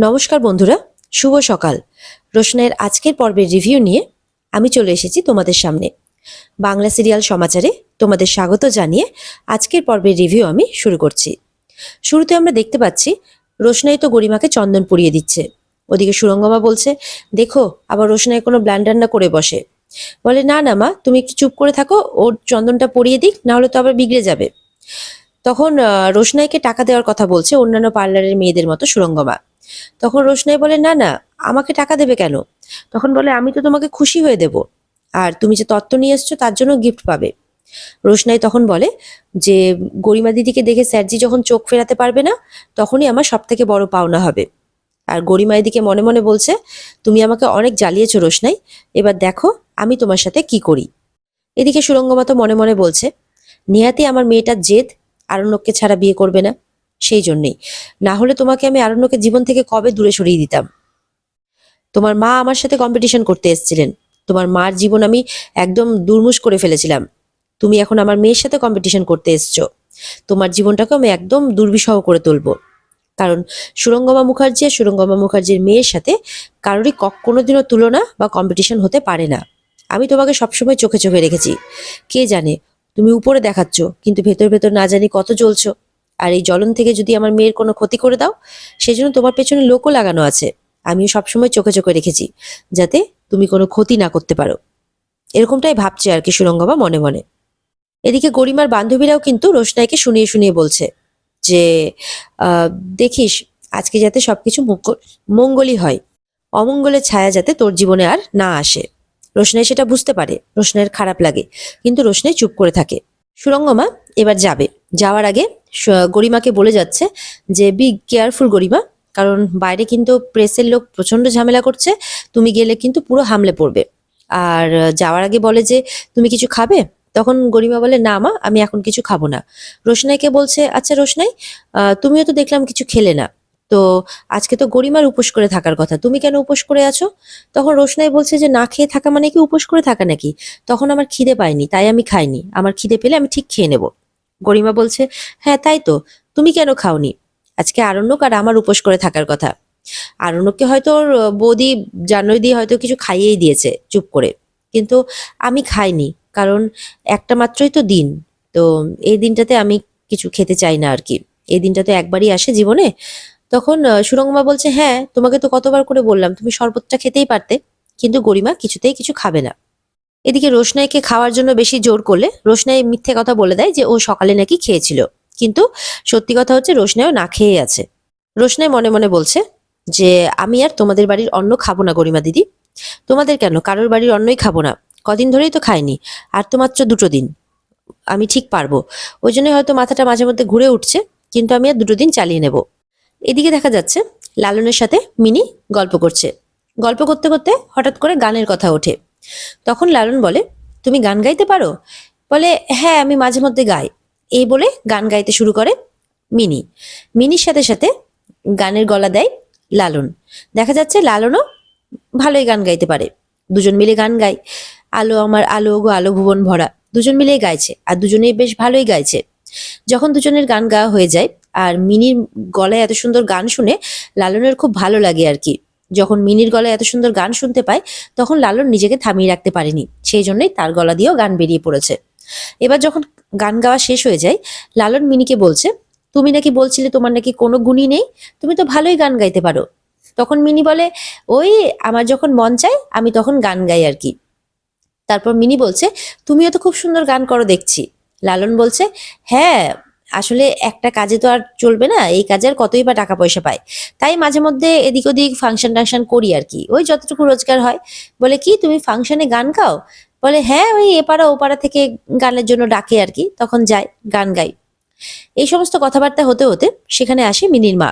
নমস্কার বন্ধুরা, শুভ সকাল। রোশনাইয়ের আজকের পর্বের রিভিউ নিয়ে আমি চলে এসেছি তোমাদের সামনে। বাংলা সিরিয়াল সমাচারে তোমাদের স্বাগত জানিয়ে আজকের পর্বের রিভিউ আমি শুরু করছি। শুরুতে আমরা দেখতে পাচ্ছি রোশনাই তো গরিমাকে চন্দন পরিয়ে দিচ্ছে। ওদিকে সুরঙ্গমা বলছে, দেখো আবার রোশনাই কোনো ব্ল্যান্ডার না করে বসে। বলে, না না মা, তুমি একটু চুপ করে থাকো, ওর চন্দনটা পরিয়ে দিক, না হলে তো আবার বিগড়ে যাবে। তখন রোশনাইকে টাকা দেওয়ার কথা বলছে অন্যান্য পার্লারের মেয়েদের মতো সুরঙ্গমা। তখন রোশনাই বলে, না না, আমাকে টাকা দেবে কেন? তখন বলে, আমি তো তোমাকে খুশি হয়ে দেব, আর তুমি যে তত্ত্ব নিয়ে এসছো তার জন্য গিফট পাবে। রোশনাই তখন বলে যে গরিমা দিদিকে দেখে স্যারজি যখন চোখ ফেরাতে পারবে না, তখনই আমার সব থেকে বড় পাওনা হবে। আর গরিমা এদিকে মনে মনে বলছে, তুমি আমাকে অনেক জ্বালিয়েছো রোশনাই, এবার দেখো আমি তোমার সাথে কি করি। এদিকে সুরঙ্গমা তো মনে মনে বলছে, নিহাতি আমার মেয়েটার জেদ, আরণ্যককে ছাড়া বিয়ে করবে না, সেই জন্যেই। না হলে তোমাকে আমি আরণ্যকে জীবন থেকে কবে দূরে সরিয়ে দিতাম। তোমার মা আমার সাথে কম্পিটিশন করতে এসেছিলেন, তোমার মার জীবন আমি একদম দুর্মুষ করে ফেলেছিলাম। তুমি এখন আমার মেয়ের সাথে কম্পিটিশন করতে এসছো, তোমার জীবনটাকে আমি একদম দুর্বিষহ করে তুলবো। কারণ সুরঙ্গমা মুখার্জি আর সুরঙ্গমা মুখার্জির মেয়ের সাথে কারোরই কোনোদিনও তুলনা বা কম্পিটিশন হতে পারে না। আমি তোমাকে সবসময় চোখে চোখে রেখেছি। কে জানে, তুমি উপরে দেখাচ্ছ কিন্তু ভেতর ভেতর না জানি কত জ্বলছো। আর এই জ্বলন থেকে যদি আমার মেয়ের কোনো ক্ষতি করে দাও, সেজন্য তোমার পেছনে লোকও লাগানো আছে। আমিও সবসময় চোখে চোখে রেখেছি, যাতে তুমি কোনো ক্ষতি না করতে পারো। এরকমটাই ভাবছে আর কি সুরঙ্গমা মনে মনে। এদিকে গরিমার বান্ধবীরাও কিন্তু রোশনাইকে শুনিয়ে শুনিয়ে বলছে যে আহ দেখিস, আজকে যাতে সবকিছু মঙ্গলই হয়, অমঙ্গলের ছায়া যাতে তোর জীবনে আর না আসে। রোশনাই সেটা বুঝতে পারে, রোশনাইয়ের খারাপ লাগে, কিন্তু রোশনাই চুপ করে থাকে। সুরঙ্গমা এবার যাবে, যাওয়ার আগে গরিমাকে বলে যাচ্ছে যে বি কেয়ারফুল গরিমা, কারণ বাইরে কিন্তু প্রেসের লোক প্রচন্ড ঝামেলা করছে, তুমি গেলে কিন্তু পুরো হামলে পড়বে। আর যাওয়ার আগে বলে যে তুমি কিছু খাবে? তখন গরিমা বলে, না মা, আমি এখন কিছু খাবো না। রোশনাইকে বলছে, আচ্ছা রোশনাই, তুমিও তো দেখলাম কিছু খেলে না, তো আজকে তো গরিমার উপোস করে থাকার কথা, তুমি কেন উপোস করে আছো? তখন রোশনাই বলছে যে না খেয়ে থাকা মানে কি উপোস করে থাকা নাকি? তখন আমার খিদে পায়নি, তাই আমি খাইনি, আমার খিদে পেলে আমি ঠিক খেয়ে নেব। গরিমা বলছে, হ্যাঁ তাই তো, তুমি কেন খাওনি? আজকে আরণ্যক আর আমার উপোস করে থাকার কথা। আরণ্যককে হয়তো ওর বৌদি জানোই দিয়ে হয়তো কিছু খাইয়েই দিয়েছে চুপ করে, কিন্তু আমি খাইনি, কারণ একটা মাত্রই তো দিন। তো এই দিনটাতে আমি কিছু খেতে চাই না আর কি, এই দিনটা তো একবারই আসে জীবনে। তখন সুরঙ্গমা বলছে, হ্যাঁ তোমাকে তো কতবার করে বললাম তুমি শরবতটা খেতেই পারতে, কিন্তু গরিমা কিছুতেই কিছু খাবে না। এদিকে রোশনাইকে খাওয়ার জন্য বেশি জোর করলে রোশনাই মিথ্যে কথা বলে দেয় যে ও সকালে নাকি খেয়েছিল, কিন্তু সত্যি কথা হচ্ছে রোশনাইও না খেয়ে আছে। রোশনাই মনে মনে বলছে যে আমি আর তোমাদের বাড়ির অন্ন খাবো না গরিমা দিদি, তোমাদের কেন, কারোর বাড়ির অন্নই খাবো না, কদিন ধরেই তো খাইনি, আর তো মাত্র 2 দিন, আমি ঠিক পারবো। ওই জন্যই হয়তো মাথাটা মাঝে মধ্যে ঘুরে উঠছে, কিন্তু আমি আর 2 দিন চালিয়ে নেব। এদিকে দেখা যাচ্ছে লালনের সাথে মিনি গল্প করছে। গল্প করতে করতে হঠাৎ করে গানের কথা ওঠে। তখন লালন বলে, তুমি গান গাইতে পারো? বলে, হ্যাঁ আমি মাঝে মধ্যে গাই। এই বলে গান গাইতে শুরু করে মিনি। মিনির সাথে সাথে গানের গলা দেয় লালন। দেখা যাচ্ছে লালনও ভালোই গান গাইতে পারে। দুজন মিলে গান গায়, আলো আমার আলো গো আলো ভুবন ভরা, দুজন মিলেই গাইছে, আর দুজনেই বেশ ভালোই গাইছে। যখন দুজনের গান গাওয়া হয়ে যায় আর মিনির গলায় এত সুন্দর গান শুনে লালনের খুব ভালো লাগে আর কি। যখন মিনির গলায় এত সুন্দর গান শুনতে পায়, তখন লালন নিজেকে থামিয়ে রাখতে পারেনি, সেই জন্যই তার গলা দিয়েও গান বেরিয়ে পড়েছে। এবার যখন গান গাওয়া শেষ হয়ে যায়, লালন মিনিকে বলছে, তুমি নাকি বলছিলে তোমার নাকি কোনো গুণই নেই, তুমি তো ভালোই গান গাইতে পারো। তখন মিনি বলে, ওই আমার যখন মন চায় আমি তখন গান গাই আর কি। তারপর মিনি বলছে, তুমিও তো খুব সুন্দর গান করো দেখছি। লালন বলছে, হ্যাঁ আসলে একটা কাজে তো আর চলবে না, এই কাজে আর কতই বা টাকা পয়সা পায়, তাই মাঝে মধ্যে এদিক ওদিক ফাংশন টাংশন করি আর কি, ওই যতটুকু রোজগার হয়। বলে, কি তুমি ফাংশনে গান গাও? বলে, হ্যাঁ ওই এপাড়া ওপাড়া থেকে গানের জন্য ডাকে আর কি, তখন যাই গান গাই। এই সমস্ত কথাবার্তা হতে হতে সেখানে আসে মিনির মা।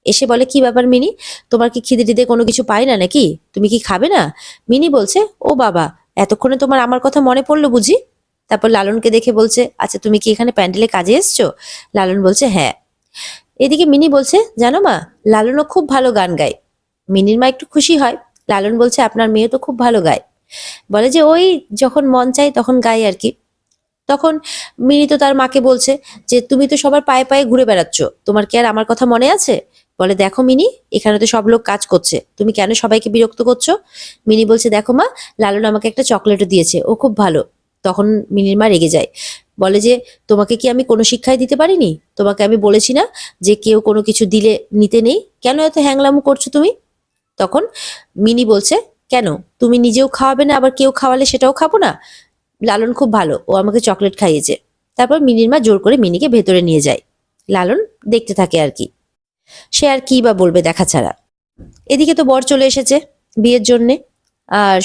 এসে বলে, কি ব্যাপার মিনি, তোমার কি খিদে টিদে কোনো কিছু পাই না নাকি, তুমি কি খাবে না? মিনি বলছে, ও বাবা, এতক্ষণে তোমার আমার কথা মনে পড়লো বুঝি? তারপর লালনকে দেখে বলছে, আচ্ছা তুমি কি এখানে প্যান্ডেলে কাজে এসছো? লালন বলছে, হ্যাঁ। এদিকে মিনি বলছে, জানো মা, লালনও খুব ভালো গান গায়। মিনির মা একটু খুশি হয়। লালন বলছে, আপনার মেয়ে তো খুব ভালো গায়। বলে যে ওই যখন মন চায় তখন গাই আর কি। তখন মিনি তো তার মাকে বলছে যে তুমি তো সবার পায়ে পায়ে ঘুরে বেড়াচ্ছ, তোমার কি আর আমার কথা মনে আছে? বলে দেখো মিনি, এখানে তো সব লোক কাজ করছে, তুমি কেন সবাইকে বিরক্ত করছো? মিনি বলছে দেখো মা, লালন আমাকে একটা চকলেটও দিয়েছে, ও খুব ভালো। তখন মিনির মা রেগে যায়, বলে যে তোমাকে কি আমি কোনো শিক্ষাই দিতে পারিনি? তোমাকে আমি বলেছি না যে কেউ কোনো কিছু দিলে নিতে নেই? কেন এত হ্যাংলামো করছো তুমি? তখন মিনি বলছে কেন, তুমি নিজেও খাওয়াবে না, আবার কেউ খাওয়ালে সেটাও খাবো না? লালন খুব ভালো, ও আমাকে চকলেট খাইয়েছে। তারপর মিনির মা জোর করে মিনিকে ভেতরে নিয়ে যায়। লালন দেখতে থাকে আর কি, সে আর কি বা বলবে দেখা ছাড়া। এদিকে তো বর চলে এসেছে বিয়ের জন্যে। আর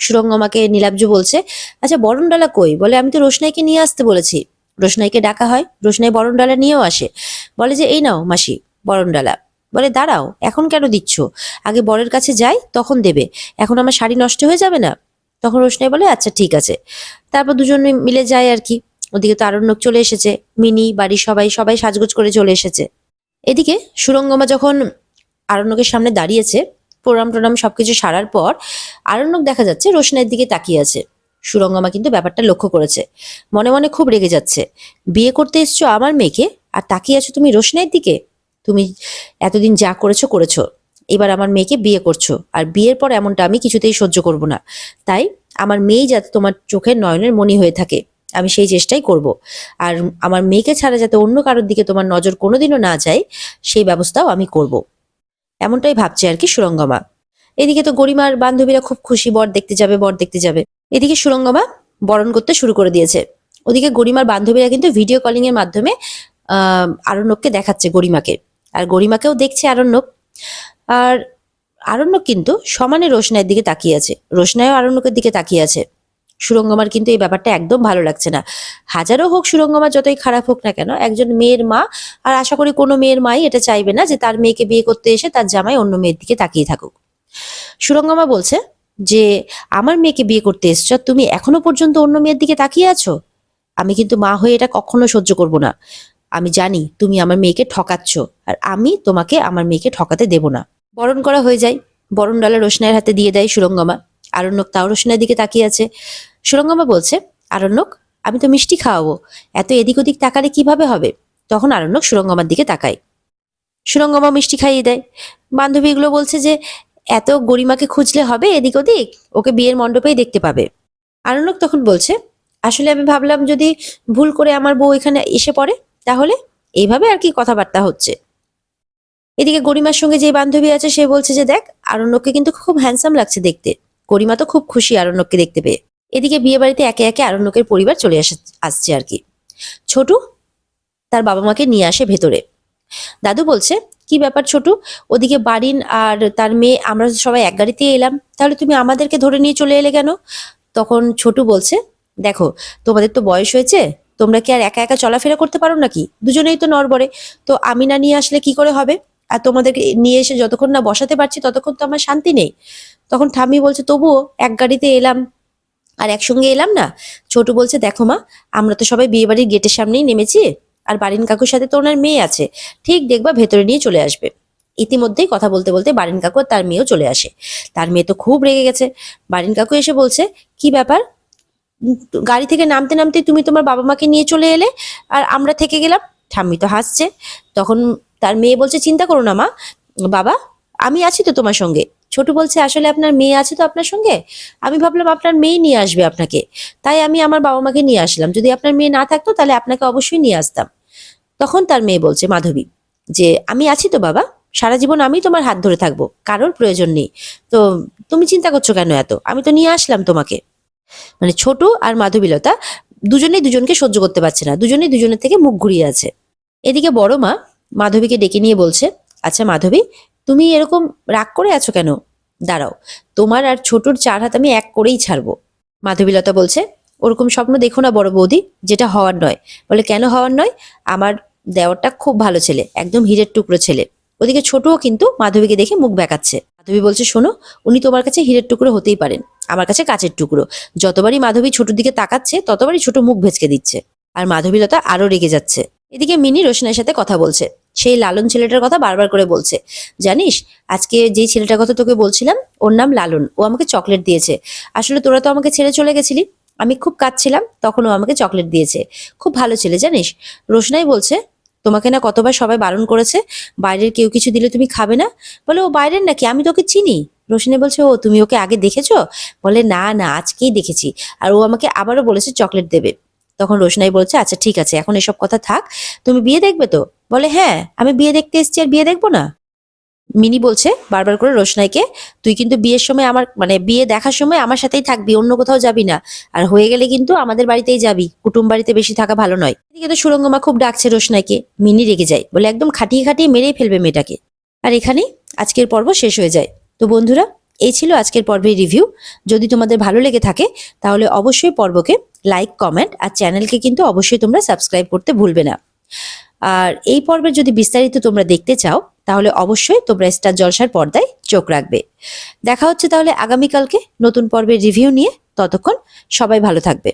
সুরঙ্গমাকে নীলাব্জ বলছে আচ্ছা বরণডালা কই? বলে আমি তো রোশনাইকে নিয়ে আসতে বলেছি। রোশনাইকে ডাকা হয়, রোশনাই বরণডালা নিয়েও আসে। বলে যে এই নাও মাসি বরণডালা। বলে দাঁড়াও, এখন কেন দিচ্ছ? আগে বরের কাছে যাই, তখন দেবে। এখন আমার শাড়ি নষ্ট হয়ে যাবে না? তখন রোশনাই বলে আচ্ছা ঠিক আছে। তারপর দুজনে মিলে যায় আর কি। ওদিকে তো আরণ্যক চলে এসেছে, মিনি, বাড়ির সবাই সবাই সাজগোজ করে চলে এসেছে। এদিকে সুরঙ্গমা যখন আরণ্যকের সামনে দাঁড়িয়েছে, প্রণাম টনাম সবকিছু সারার পর আরণ্যক দেখা যাচ্ছে রোশনাইয়ের দিকে তাকিয়ে আছে। সুরঙ্গমা কিন্তু ব্যাপারটা লক্ষ্য করেছে, মনে মনে খুব রেগে যাচ্ছে। বিয়ে করতে এসছো আমার মেয়েকে, আর তাকিয়ে আছো তুমি রোশনাইয়ের দিকে? তুমি এতদিন যা করেছো করেছো, এবার আমার মেয়েকে বিয়ে করছো, আর বিয়ের পর এমনটা আমি কিছুতেই সহ্য করব না। তাই আমার মেয়ে যাতে তোমার চোখের নয়নের মণি হয়ে থাকে, আমি সেই চেষ্টাই করব। আর আমার মেয়েকে ছাড়া যাতে অন্য কারোর দিকে তোমার নজর কোনোদিনও না যায়, সেই ব্যবস্থাও আমি করব। এমনটাই ভাবছে আর কি সুরঙ্গমা। এদিকে তো গরিমার বান্ধবীরা খুব খুশি, বর দেখতে যাবে, বর দেখতে যাবে। এদিকে সুরঙ্গমা বরণ করতে শুরু করে দিয়েছে। ওদিকে গরিমার বান্ধবীরা কিন্তু ভিডিও কলিং এর মাধ্যমে আরণ্যককে দেখাচ্ছে গরিমাকে, আর গরিমাকেও দেখছে আরণ্যক। আর আরণ্যক কিন্তু সমানে রোশনাইয়ের দিকে তাকিয়ে আছে, রোশনাইও আরণ্যকের দিকে তাকিয়ে আছে। সুরঙ্গমার কিন্তু এই ব্যাপারটা একদম ভালো লাগছে না। হাজারও হোক সুরঙ্গমা, যতই খারাপ হোক না কেন, একজন মেয়ের মা, আর আশা করি কোনো মেয়ের মাই এটা চাইবে না যে তার মেয়েকে বিয়ে করতে এসে তার জামাই অন্য মেয়ের দিকে তাকিয়ে থাকুক। সুরঙ্গমা বলছে যে আমার মেয়েকে বিয়ে করতে এসছো, তুমি এখনো পর্যন্ত অন্য মেয়ের দিকে তাকিয়ে আছো? আমি কিন্তু মা হয়ে এটা কখনো সহ্য করব না। আমি জানি তুমি আমার মেয়েকে ঠকাচ্ছ, আর আমি তোমাকে আমার মেয়েকে ঠকাতে দেব না। বরণ করা হয়ে যায়, বরণ ডালা রোশনাইয়ের হাতে দিয়ে দেয় সুরঙ্গমা। আরণ্যক তাও রোশনাইয়ের দিকে তাকিয়ে আছে। সুরঙ্গমা বলছে আরণ্যক, আমি তো মিষ্টি খাওয়াবো, এত এদিক ওদিক তাকালে কিভাবে হবে? তখন আরণ্যক সুরঙ্গমার দিকে তাকায়, সুরঙ্গমা মিষ্টি খাইয়ে দেয়। বান্ধবীগুলো বলছে যে এত গরিমাকে খুঁজলে হবে এদিক ওদিক, ওকে বিয়ের মণ্ডপেই দেখতে পাবে। আরণ্যক তখন বলছে আসলে আমি ভাবলাম যদি ভুল করে আমার বউ এখানে এসে পড়ে, তাহলে এইভাবে আর কি কথাবার্তা হচ্ছে। এদিকে গরিমার সঙ্গে যে বান্ধবী আছে সে বলছে যে দেখ, আরণ্যককে কিন্তু খুব হ্যান্ডসাম লাগছে দেখতে। গরিমা তো খুব খুশি আরণ্যককে দেখতে পেয়ে। এদিকে বিয়ে বাড়িতে একে একে আরণ্যকের পরিবার চলে আসছে আর কি। ছোটু তার বাবা মাকে নিয়ে আসে ভেতরে। দাদু বলছে কি ব্যাপার ছোটু, ওদিকে বারিন আর তার মেয়ে আমরা সবাই এক গাড়িতে এলাম, তাহলে তুমি আমাদেরকে ধরে নিয়ে চলে এলে কেন? তখন ছোটু বলছে দেখো, তোমাদের তো বয়স হয়েছে, তোমরা কি আর একা একা চলাফেরা করতে পারো নাকি? দুজনেই তো নড়বড়ে, তো আমি না নিয়ে আসলে কি করে হবে? আর তোমাদেরকে নিয়ে এসে যতক্ষণ না বসাতে পারছি ততক্ষণ তো আমার শান্তি নেই। তখন ঠাম্মি বলছে তবুও এক গাড়িতে এলাম আর একসঙ্গে এলাম না। ছোটু বলছে দেখো মা, আমরা তো সবাই বিয়ে বাড়ির গেটের সামনেই নেমেছি, আর বারিন কাকুর সাথে তো ওনার মেয়ে আছে, ঠিক দেখবা ভেতরে নিয়ে চলে আসবে। ইতিমধ্যেই কথা বলতে বলতে বারিন কাকু আর তার মেয়েও চলে আসে। তার মেয়ে তো খুব রেগে গেছে। বারিন কাকু এসে বলছে কি ব্যাপার, গাড়ি থেকে নামতে নামতে তুমি তোমার বাবা মাকে নিয়ে চলে এলে, আর আমরা থেকে গেলাম। ঠাম্মি তো হাসছে। তখন তার মেয়ে বলছে চিন্তা করো না মা, বাবা আমি আছি তো তোমার সঙ্গে। ছোটু বলছে আসলে আপনার মেয়ে আছে তো আপনার সঙ্গে, আমি ভাবলাম আপনার মেয়ে নিয়ে আসবে আপনাকে, তাই আমি আমার বাবা মাকে নিয়ে আসলাম। যদি আপনার মেয়ে না থাকতো তাহলে আপনাকে অবশ্যই নিয়ে আসতাম। তখন তার মেয়ে বলছে মাধবী যে আমি আছি তো বাবা, সারা জীবন আমি তোমার হাত ধরে থাকবো, কারোর প্রয়োজন নেই। তো তুমি চিন্তা করছো কেন এত, আমি তো নিয়ে আসলাম তোমাকে। মানে ছোট আর মাধবীলতা দুজনেই দুজনকে সহ্য করতে পারছে না, দুজনেই দুজনের থেকে মুখ ঘুরিয়ে আছে। এদিকে বড় মা মাধবীকে ডেকে নিয়ে বলছে আচ্ছা মাধবী, তুমি এরকম রাগ করে আছো কেন? দাঁড়াও, তোমার আর ছোটুর চার হাত আমি এক করেই ছাড়বো। মাধবীলতা বলছে ওরকম স্বপ্ন দেখো না বড় বৌদি, যেটা হওয়ার নয়। বলে কেন হওয়ার নয়? আমার দেওরটা খুব ভালো ছেলে, একদম হীরের টুকরো ছেলে। ওদিকে ছোটও কিন্তু মাধবীকে দেখে মুখ বেঁকাচ্ছে। মাধবী বলছে শোনো, উনি তোমার কাছে হীরের টুকরো হতেই পারেন, আমার কাছে কাচের টুকরো। যতবারই মাধবী ছোটুর দিকে তাকাচ্ছে ততবারই ছোট মুখ ভেঁচকে দিচ্ছে। আর মাধবীলতা আরো রেগে যাচ্ছে। এদিকে মিনি রোশনের সাথে কথা বলছে, সেই লালন ছেলেটার কথা বারবার করে বলছে। জানিস, আজকে যে ছেলেটার কথা তোকে বলছিলাম ওর নাম লালন, ও আমাকে চকলেট দিয়েছে। আসলে তোরা তো আমাকে ছেড়ে চলে গেছিলি, আমি খুব কাঁদছিলাম, তখন ও আমাকে চকলেট দিয়েছে। খুব ভালো ছেলে জানিস। রোশনাই বলছে তোমাকে না কতবার সবাই বারণ করেছে, বাইরের কেউ কিছু দিলে তুমি খাবে না। বলে ও বাইরের নাকি, আমি তোকে চিনি। রোশনি বলছে ও তুমি ওকে আগে দেখেছো? বলে না না, আজকেই দেখেছি। আর ও আমাকে আবারও বলেছে চকলেট দেবে। তখন রোশনাই বলছে আচ্ছা ঠিক আছে, এখন এসব কথা থাক, তুমি বিয়ে দেখবে তো? বলে হ্যাঁ, আমি বিয়ে দেখতে এসেছি, আর বিয়ে দেখবো না? মিনি বলছে বারবার করে রোশনাইকে, তুই কিন্তু বিয়ের সময় আমার মানে বিয়ে দেখার সময় আমার সাথেই থাকবি, অন্য কোথাও যাবি না। আর হয়ে গেলে কিন্তু আমাদের বাড়িতেই যাবি, কুটুম বাড়িতে বেশি থাকা ভালো নয়। এদিকে তো সুরঙ্গমা খুব ডাকছে রোশনাইকে। মিনি রেগে যায়, বলে একদম খাটিয়ে খাটিয়ে মেরেই ফেলবে মেয়েটাকে। আর এখানেই আজকের পর্ব শেষ হয়ে যায়। তো বন্ধুরা, এই ছিল আজকের পর্বের রিভিউ। যদি তোমাদের ভালো লেগে থাকে তাহলে অবশ্যই পর্বকে লাইক, কমেন্ট আর চ্যানেলকে কিন্তু অবশ্যই তোমরা সাবস্ক্রাইব করতে ভুলবে না। আর এই পর্বের যদি বিস্তারিত তোমরা দেখতে চাও তাহলে অবশ্যই তোমরা স্টার জলসার পর্দায় চোখ রাখবে। দেখা হচ্ছে তাহলে আগামীকালকে নতুন পর্বের রিভিউ নিয়ে। ততক্ষণ সবাই ভালো থাকবে।